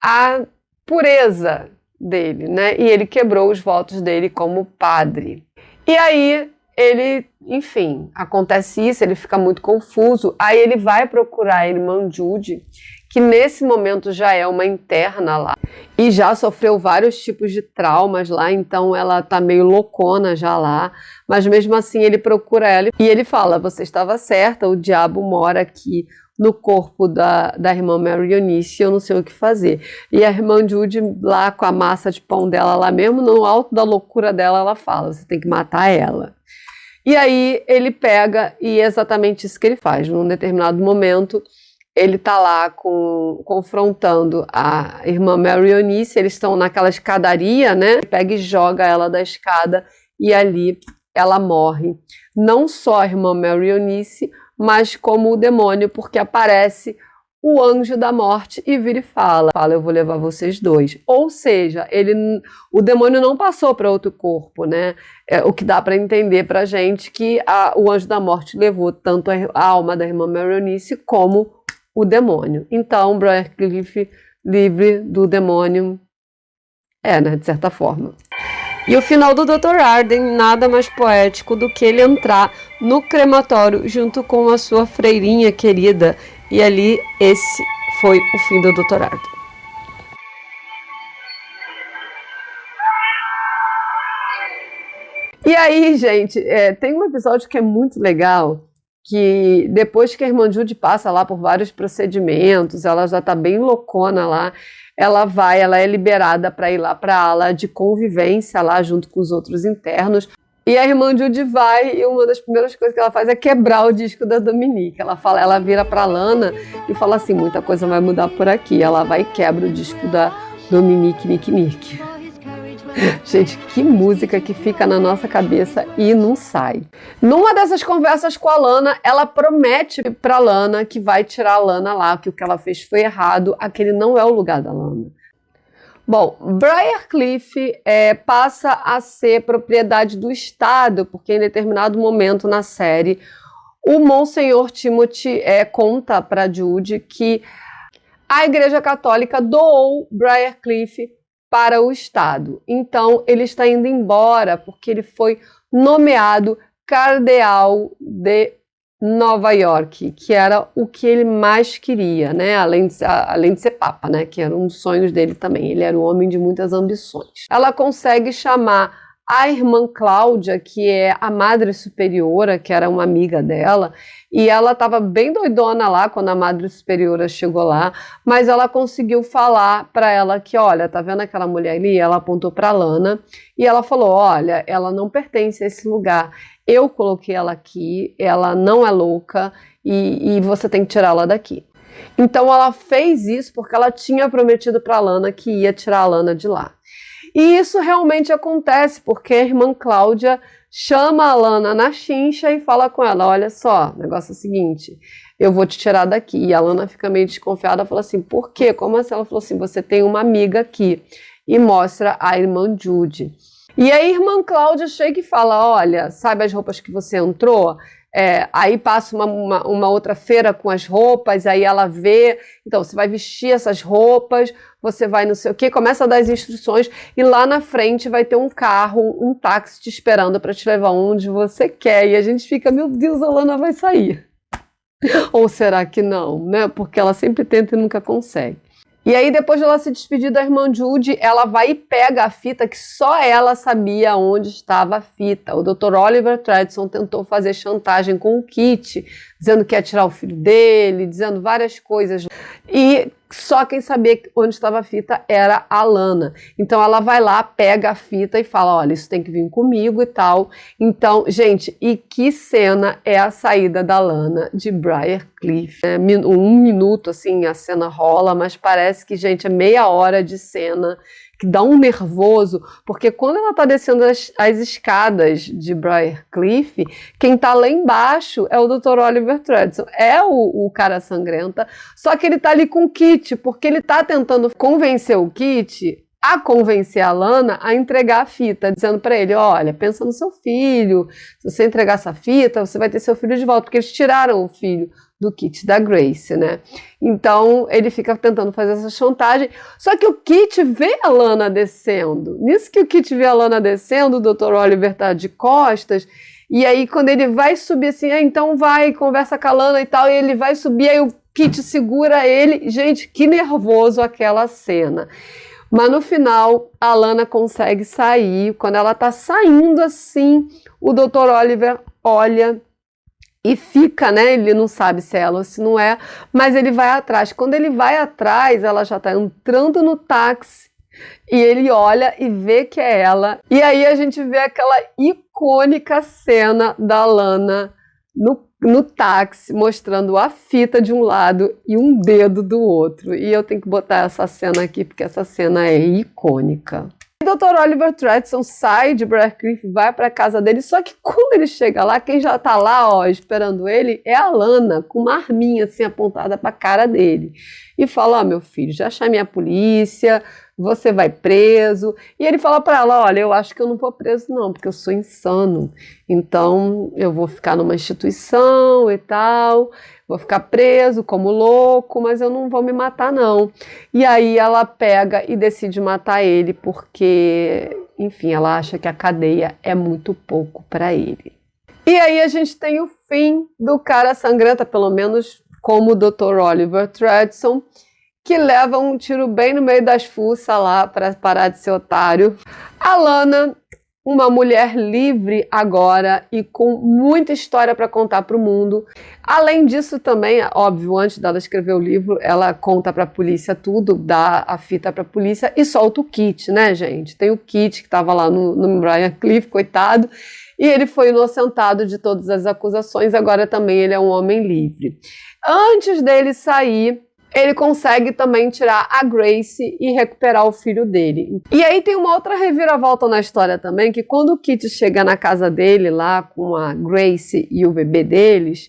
a pureza dele, né? E ele quebrou os votos dele como padre. E aí ele, enfim, acontece isso, ele fica muito confuso, aí ele vai procurar a irmã Judy, que nesse momento já é uma interna lá, e já sofreu vários tipos de traumas lá, então ela tá meio loucona já lá, mas mesmo assim ele procura ela, e ele fala, você estava certa, o diabo mora aqui no corpo da irmã Mary Eunice, eu não sei o que fazer. E a irmã Judy lá com a massa de pão dela lá mesmo, no alto da loucura dela, ela fala, você tem que matar ela. E aí ele pega e é exatamente isso que ele faz. Num determinado momento, ele tá lá confrontando a irmã Mary Eunice, eles estão naquela escadaria, né? Ele pega e joga ela da escada e ali ela morre. Não só a irmã Mary Eunice, mas como o demônio, porque aparece o anjo da morte e vira e fala, eu vou levar vocês dois. Ou seja, o demônio não passou para outro corpo, né? O que dá para entender pra gente que o anjo da morte levou tanto a alma da irmã Mary Eunice como o demônio. Então, Briarcliff livre do demônio né, de certa forma. E o final do Dr. Arden nada mais poético do que ele entrar no crematório junto com a sua freirinha querida. E ali, esse foi o fim do Dr. Arden. E aí, gente, tem um episódio que é muito legal, que depois que a irmã Judy passa lá por vários procedimentos, ela já tá bem loucona lá, ela é liberada para ir lá para a ala de convivência lá junto com os outros internos. E a irmã Judy vai e uma das primeiras coisas que ela faz é quebrar o disco da Dominique. Ela vira pra Lana e fala assim, muita coisa vai mudar por aqui. Ela vai e quebra o disco da Dominique Nick. Gente, que música que fica na nossa cabeça e não sai. Numa dessas conversas com a Lana, ela promete pra Lana que vai tirar a Lana lá, que o que ela fez foi errado, aquele não é o lugar da Lana. Bom, Briarcliff passa a ser propriedade do Estado, porque em determinado momento na série, o Monsenhor Timothy conta para Judy que a Igreja Católica doou Briarcliff para o Estado. Então, ele está indo embora porque ele foi nomeado cardeal de Nova York, que era o que ele mais queria, né? Além de ser papa, né? Que era um dos sonhos dele também. Ele era um homem de muitas ambições. Ela consegue chamar a irmã Cláudia, que é a madre superiora, que era uma amiga dela, e ela estava bem doidona lá quando a madre superiora chegou lá, mas ela conseguiu falar para ela que, olha, tá vendo aquela mulher ali? Ela apontou para Lana e ela falou, olha, ela não pertence a esse lugar. Eu coloquei ela aqui, ela não é louca e você tem que tirá-la daqui. Então ela fez isso porque ela tinha prometido para Lana que ia tirar a Lana de lá. E isso realmente acontece, porque a irmã Cláudia chama a Lana na chincha e fala com ela, olha só, o negócio é o seguinte, eu vou te tirar daqui. E a Lana fica meio desconfiada, fala assim, por quê? Como assim? Ela falou assim, você tem uma amiga aqui. E mostra a irmã Judy. E a irmã Cláudia chega e fala, olha, sabe as roupas que você entrou? Aí passa uma outra feira com as roupas, aí ela vê, então você vai vestir essas roupas, você vai não sei o que, começa a dar as instruções e lá na frente vai ter um carro, um táxi te esperando para te levar onde você quer. E a gente fica, meu Deus, a Lana vai sair. Ou será que não, né? Porque ela sempre tenta e nunca consegue. E aí, depois de ela se despedir da irmã Judy, ela vai e pega a fita que só ela sabia onde estava a fita. O Dr. Oliver Treadson tentou fazer chantagem com o Kit, dizendo que ia tirar o filho dele, dizendo várias coisas. E só quem sabia onde estava a fita era a Lana. Então ela vai lá, pega a fita e fala, olha, isso tem que vir comigo e tal. Então, gente, e que cena é a saída da Lana de Briarcliff? Um minuto, assim, a cena rola, mas parece que, gente, é meia hora de cena, que dá um nervoso, porque quando ela tá descendo as escadas de Briarcliff, quem tá lá embaixo é o Dr. Oliver Treadson, é o cara sangrenta, só que ele tá ali com o Kit, porque ele tá tentando convencer o Kit a convencer a Lana a entregar a fita, dizendo para ele, olha, pensa no seu filho, se você entregar essa fita, você vai ter seu filho de volta, porque eles tiraram o filho do Kit da Grace, né? Então, ele fica tentando fazer essa chantagem, só que o Kit vê a Lana descendo. Nisso que o Kit vê a Lana descendo, o Dr. Oliver tá de costas, e aí quando ele vai subir assim, então vai, conversa com a Lana e tal, e ele vai subir, aí o Kit segura ele. Gente, que nervoso aquela cena. Mas no final, a Lana consegue sair. Quando ela tá saindo assim, o Dr. Oliver olha e fica, né? Ele não sabe se é ela ou se não é, mas ele vai atrás. Quando ele vai atrás, ela já tá entrando no táxi e ele olha e vê que é ela. E aí a gente vê aquela icônica cena da Lana no táxi, mostrando a fita de um lado e um dedo do outro. E eu tenho que botar essa cena aqui, porque essa cena é icônica. O Dr. Oliver Treadson sai de Briarcliff, vai para a casa dele, só que quando ele chega lá, quem já tá lá, ó, esperando ele, é a Lana, com uma arminha assim apontada para a cara dele. E fala, ó, meu filho, já chamei a polícia, você vai preso. E ele fala para ela, olha, eu acho que eu não vou preso não, porque eu sou insano. Então, eu vou ficar numa instituição e tal, vou ficar preso como louco, mas eu não vou me matar não. E aí ela pega e decide matar ele, porque, enfim, ela acha que a cadeia é muito pouco para ele. E aí a gente tem o fim do cara sangrenta, pelo menos como o Dr. Oliver Treadson, que leva um tiro bem no meio das fuças lá para parar de ser otário. A Lana, uma mulher livre agora e com muita história para contar para o mundo. Além disso também, óbvio, antes dela escrever o livro, ela conta para a polícia tudo, dá a fita para a polícia e solta o Kit, né, gente? Tem o Kit que estava lá no Briarcliff, coitado, e ele foi inocentado de todas as acusações, agora também ele é um homem livre. Antes dele sair, ele consegue também tirar a Grace e recuperar o filho dele. E aí tem uma outra reviravolta na história também, que quando o Kit chega na casa dele, lá com a Grace e o bebê deles,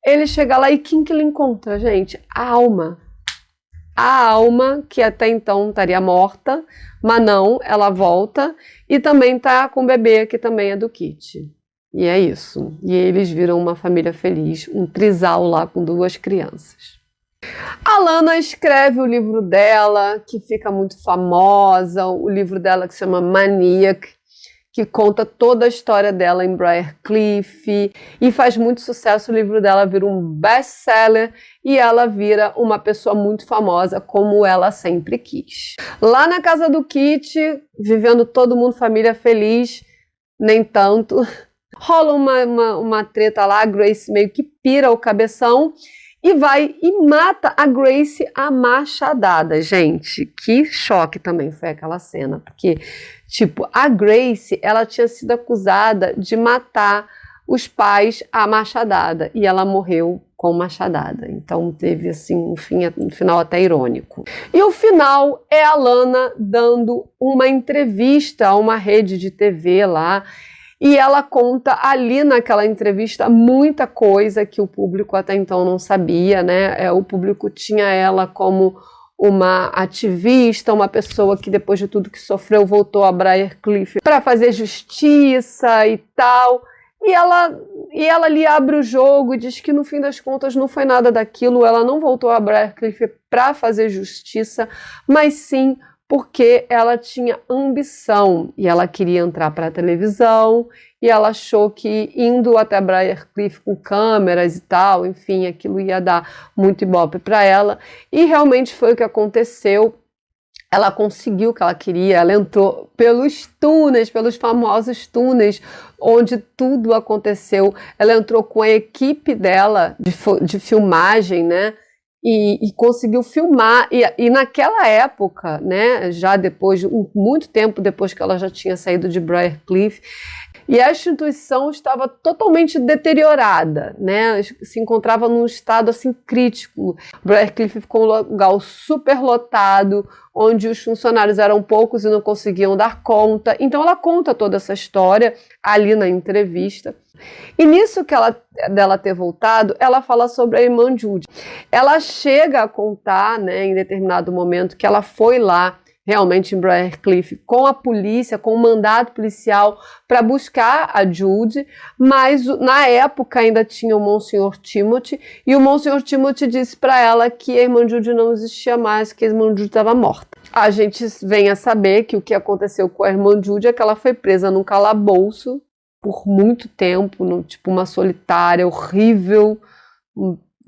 ele chega lá e quem que ele encontra, gente? A Alma. a Alma, que até então estaria morta, mas não, ela volta, e também tá com o bebê, que também é do Kit. E é isso. E eles viram uma família feliz, um trisal lá com 2 crianças. A Lana escreve o livro dela, que fica muito famosa, o livro dela que se chama Maniac, que conta toda a história dela em Briarcliff, e faz muito sucesso. O livro dela vira um best-seller e ela vira uma pessoa muito famosa, como ela sempre quis. Lá na casa do Kit, vivendo todo mundo, família feliz, nem tanto. Rola uma treta lá, a Grace meio que pira o cabeção e vai e mata a Grace a machadada. Gente, que choque também foi aquela cena, porque, tipo, a Grace, ela tinha sido acusada de matar os pais a machadada, e ela morreu com machadada. Então teve, assim, um final até irônico. E o final é a Lana dando uma entrevista a uma rede de TV lá, e ela conta ali naquela entrevista muita coisa que o público até então não sabia, né? O público tinha ela como uma ativista, uma pessoa que depois de tudo que sofreu voltou a Briarcliff para fazer justiça e tal. E ela ali abre o jogo e diz que no fim das contas não foi nada daquilo, ela não voltou a Briarcliff para fazer justiça, mas sim porque ela tinha ambição e ela queria entrar para a televisão, e ela achou que indo até Briarcliff com câmeras e tal, enfim, aquilo ia dar muito ibope para ela, e realmente foi o que aconteceu. Ela conseguiu o que ela queria, ela entrou pelos túneis, pelos famosos túneis, onde tudo aconteceu. Ela entrou com a equipe dela de filmagem, né? E conseguiu filmar, e naquela época, né, já depois, muito tempo depois que ela já tinha saído de Briarcliff, e a instituição estava totalmente deteriorada, né, se encontrava num estado assim crítico. Briarcliff ficou um lugar super lotado, onde os funcionários eram poucos e não conseguiam dar conta. Então ela conta toda essa história ali na entrevista. E nisso dela ter voltado, ela fala sobre a irmã Judy. Ela chega a contar, né, em determinado momento, que ela foi lá realmente em Briarcliff com a polícia, com o mandato policial para buscar a Judy, mas na época ainda tinha o Monsenhor Timothy, e o Monsenhor Timothy disse para ela que a irmã Judy não existia mais, que a irmã Judy estava morta. A gente vem a saber que o que aconteceu com a irmã Judy é que ela foi presa num calabouço por muito tempo, tipo uma solitária horrível,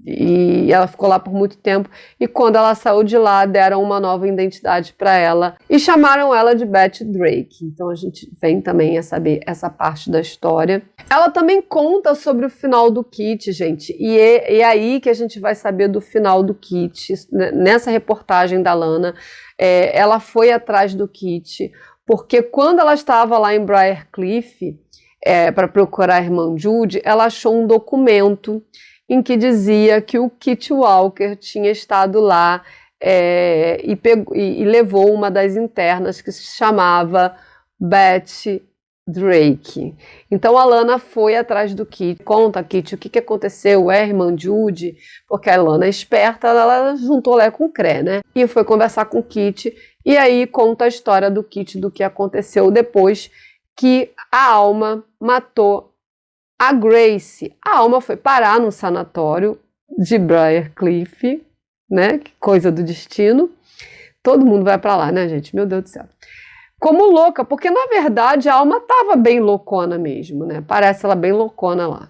e ela ficou lá por muito tempo, e quando ela saiu de lá, deram uma nova identidade para ela e chamaram ela de Betty Drake. Então a gente vem também a saber essa parte da história. Ela também conta sobre o final do Kit, gente, e é aí que a gente vai saber do final do Kit. Nessa reportagem da Lana, ela foi atrás do Kit, porque quando ela estava lá em Briarcliff, para procurar a irmã Judy, ela achou um documento em que dizia que o Kit Walker tinha estado lá e levou uma das internas, que se chamava Betty Drake. Então a Lana foi atrás do Kit, conta a Kit o que aconteceu, a irmã Judy, porque a Lana é esperta, ela juntou Lé com Cré, né? E foi conversar com o Kit, e aí conta a história do Kit, do que aconteceu depois que a Alma matou a Grace. A Alma foi parar num sanatório de Briarcliff, né? Que coisa do destino. Todo mundo vai pra lá, né, gente? Meu Deus do céu. Como louca, porque na verdade a Alma tava bem loucona mesmo, né? Parece ela bem loucona lá.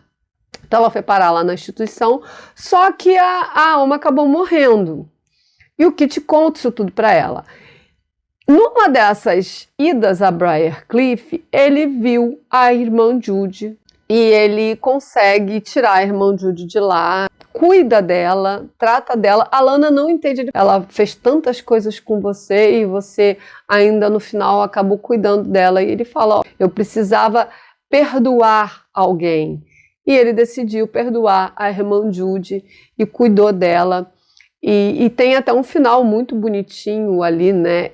Então ela foi parar lá na instituição, só que a Alma acabou morrendo. E o Kit conta isso tudo pra ela. Numa dessas idas a Briarcliff, ele viu a irmã Judy e ele consegue tirar a irmã Judy de lá, cuida dela, trata dela. A Lana não entende. Ela fez tantas coisas com você e você ainda no final acabou cuidando dela. E ele fala, ó, eu precisava perdoar alguém. E ele decidiu perdoar a irmã Judy e cuidou dela. E tem até um final muito bonitinho ali, né,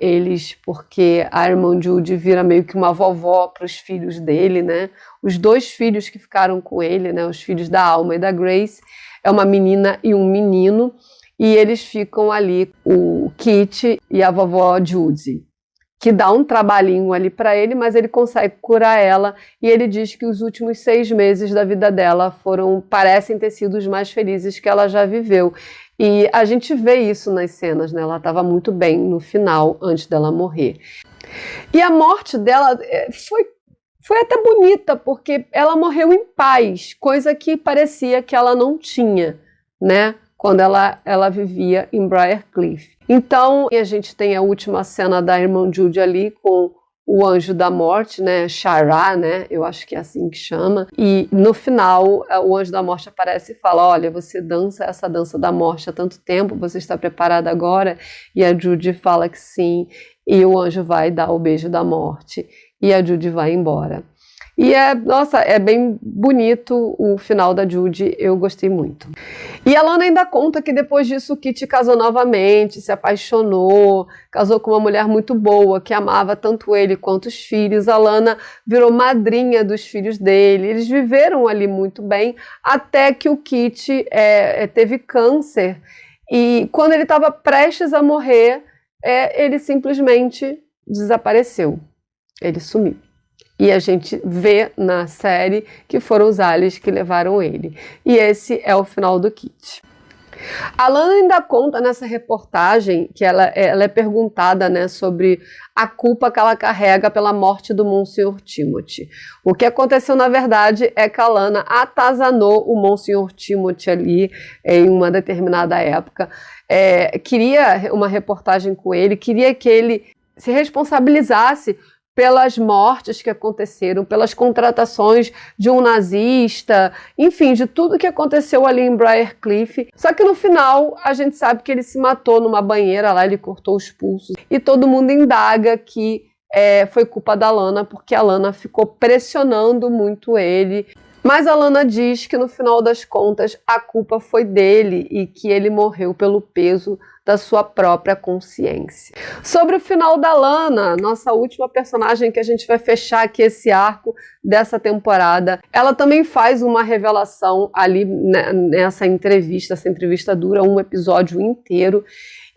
porque a irmã Judy vira meio que uma vovó para os filhos dele, né, os 2 filhos que ficaram com ele, né, os filhos da Alma e da Grace, é uma menina e um menino, e eles ficam ali, o Kit e a vovó Judy, que dá um trabalhinho ali para ele, mas ele consegue curar ela, e ele diz que os últimos 6 meses da vida dela parecem ter sido os mais felizes que ela já viveu. E a gente vê isso nas cenas, né? Ela estava muito bem no final, antes dela morrer. E a morte dela foi até bonita, porque ela morreu em paz, coisa que parecia que ela não tinha, né? Quando ela vivia em Briarcliff. Então, a gente tem a última cena da irmã Judy ali com o anjo da morte, né? Shara, né? Eu acho que é assim que chama. E no final, o anjo da morte aparece e fala: olha, você dança essa dança da morte há tanto tempo, você está preparada agora? E a Judy fala que sim, e o anjo vai dar o beijo da morte, e a Judy vai embora. E nossa, é bem bonito o final da Judy, eu gostei muito. E a Lana ainda conta que depois disso o Kit casou novamente, se apaixonou, casou com uma mulher muito boa, que amava tanto ele quanto os filhos. A Lana virou madrinha dos filhos dele, eles viveram ali muito bem, até que o Kit teve câncer, e quando ele estava prestes a morrer, ele simplesmente desapareceu, ele sumiu. E a gente vê na série que foram os aliens que levaram ele. E esse é o final do Kit. A Lana ainda conta nessa reportagem que ela é perguntada, né, sobre a culpa que ela carrega pela morte do Monsenhor Timothy. O que aconteceu, na verdade, é que a Lana atazanou o Monsenhor Timothy ali em uma determinada época. Queria uma reportagem com ele, queria que ele se responsabilizasse pelas mortes que aconteceram, pelas contratações de um nazista, enfim, de tudo que aconteceu ali em Briarcliff. Só que no final a gente sabe que ele se matou numa banheira lá, ele cortou os pulsos, e todo mundo indaga que foi culpa da Lana, porque a Lana ficou pressionando muito ele. Mas a Lana diz que no final das contas a culpa foi dele e que ele morreu pelo peso da sua própria consciência. Sobre o final da Lana, nossa última personagem que a gente vai fechar aqui esse arco dessa temporada, ela também faz uma revelação ali nessa entrevista. Essa entrevista dura um episódio inteiro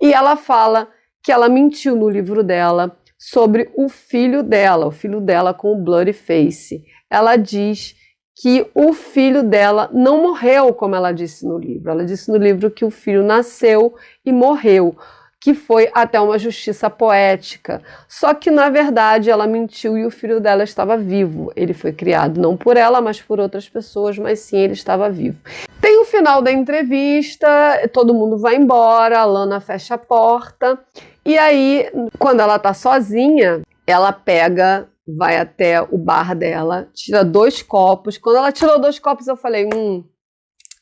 e ela fala que ela mentiu no livro dela sobre o filho dela com o Bloody Face. Ela diz que o filho dela não morreu, como ela disse no livro. Ela disse no livro que o filho nasceu e morreu, que foi até uma justiça poética. Só que, na verdade, ela mentiu e o filho dela estava vivo. Ele foi criado não por ela, mas por outras pessoas, mas sim, ele estava vivo. Tem o final da entrevista, todo mundo vai embora, a Lana fecha a porta, e aí, quando ela está sozinha, ela vai até o bar dela, tira 2 copos. Quando ela tirou 2 copos, eu falei,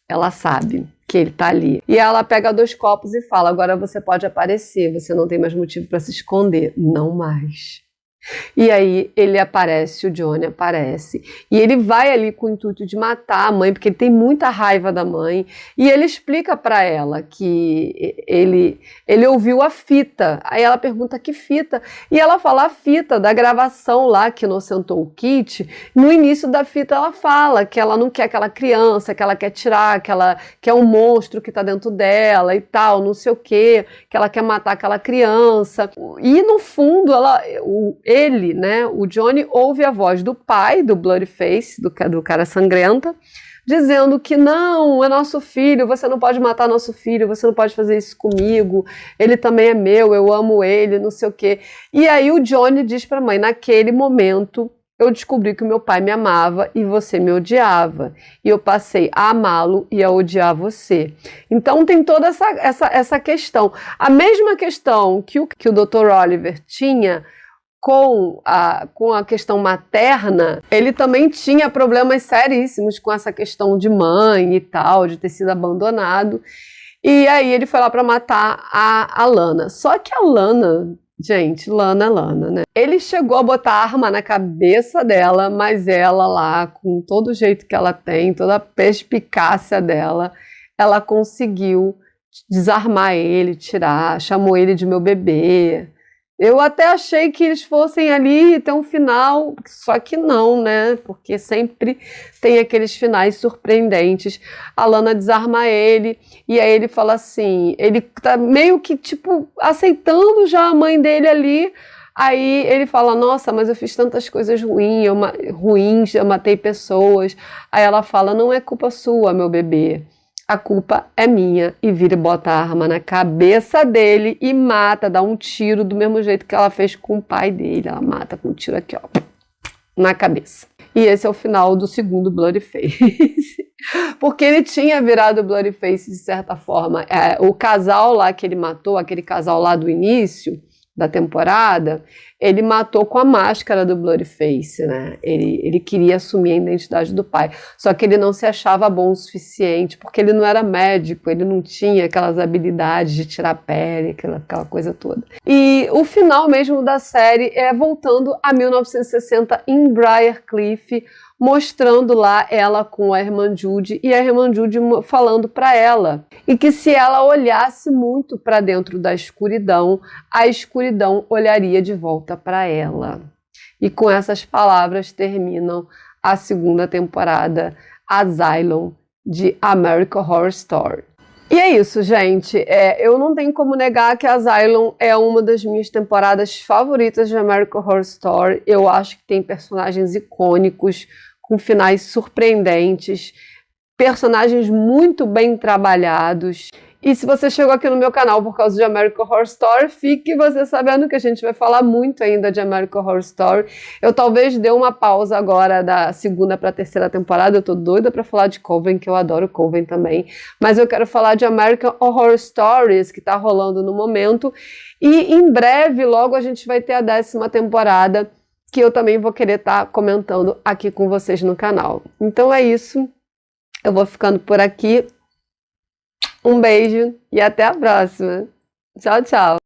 ela sabe que ele tá ali. E ela pega 2 copos e fala, agora você pode aparecer, você não tem mais motivo para se esconder. Não mais. E aí ele aparece, o Johnny aparece, e ele vai ali com o intuito de matar a mãe, porque ele tem muita raiva da mãe, e ele explica para ela que ele ouviu a fita. Aí ela pergunta que fita, e ela fala a fita da gravação lá que inocentou o Kit. No início da fita ela fala que ela não quer aquela criança, que ela quer tirar, que ela quer um monstro que tá dentro dela e tal, não sei o que ela quer matar aquela criança. E no fundo ele, né, o Johnny, ouve a voz do pai, do Bloody Face, do cara sangrenta, dizendo que não, é nosso filho, você não pode matar nosso filho, você não pode fazer isso comigo, ele também é meu, eu amo ele, não sei o quê. E aí o Johnny diz para a mãe, naquele momento eu descobri que o meu pai me amava e você me odiava. E eu passei a amá-lo e a odiar você. Então tem toda essa questão. A mesma questão que o Dr. Oliver tinha com a questão materna, ele também tinha problemas seríssimos com essa questão de mãe e tal, de ter sido abandonado. E aí ele foi lá para matar a Lana. Só que a Lana, gente, Lana é Lana, né? Ele chegou a botar a arma na cabeça dela, mas ela lá, com todo o jeito que ela tem, toda a perspicácia dela, ela conseguiu desarmar ele, tirar, chamou ele de meu bebê. Eu até achei que eles fossem ali ter um final, só que não, né? Porque sempre tem aqueles finais surpreendentes. A Lana desarma ele, e aí ele fala assim, ele tá meio que, tipo, aceitando já a mãe dele ali. Aí ele fala, nossa, mas eu fiz tantas coisas ruins, eu matei pessoas. Aí ela fala, não é culpa sua, meu bebê. A culpa é minha. E vira e bota a arma na cabeça dele e mata, dá um tiro do mesmo jeito que ela fez com o pai dele. Ela mata com um tiro aqui, ó, na cabeça. E esse é o final do segundo Bloody Face. Porque ele tinha virado Bloody Face de certa forma. O casal lá que ele matou, aquele casal lá do início da temporada, ele matou com a máscara do Bloody Face, né? Ele queria assumir a identidade do pai, só que ele não se achava bom o suficiente, porque ele não era médico, ele não tinha aquelas habilidades de tirar a pele, aquela coisa toda. E o final mesmo da série é voltando a 1960 em Briarcliff, mostrando lá ela com a irmã Judy e a irmã Judy falando para ela e que se ela olhasse muito para dentro da escuridão, a escuridão olharia de volta para ela. E com essas palavras terminam a segunda temporada Asylum de American Horror Story. E é isso, gente. Eu não tenho como negar que Asylum é uma das minhas temporadas favoritas de American Horror Story. Eu acho que tem personagens icônicos, com finais surpreendentes, personagens muito bem trabalhados. E se você chegou aqui no meu canal por causa de American Horror Story, fique você sabendo que a gente vai falar muito ainda de American Horror Story. Eu talvez dê uma pausa agora da segunda para a terceira temporada, eu tô doida para falar de Coven, que eu adoro Coven também, mas eu quero falar de American Horror Stories, que tá rolando no momento, e em breve, logo, a gente vai ter a 10ª temporada, que eu também vou querer estar comentando aqui com vocês no canal. Então é isso, eu vou ficando por aqui. Um beijo e até a próxima. Tchau, tchau.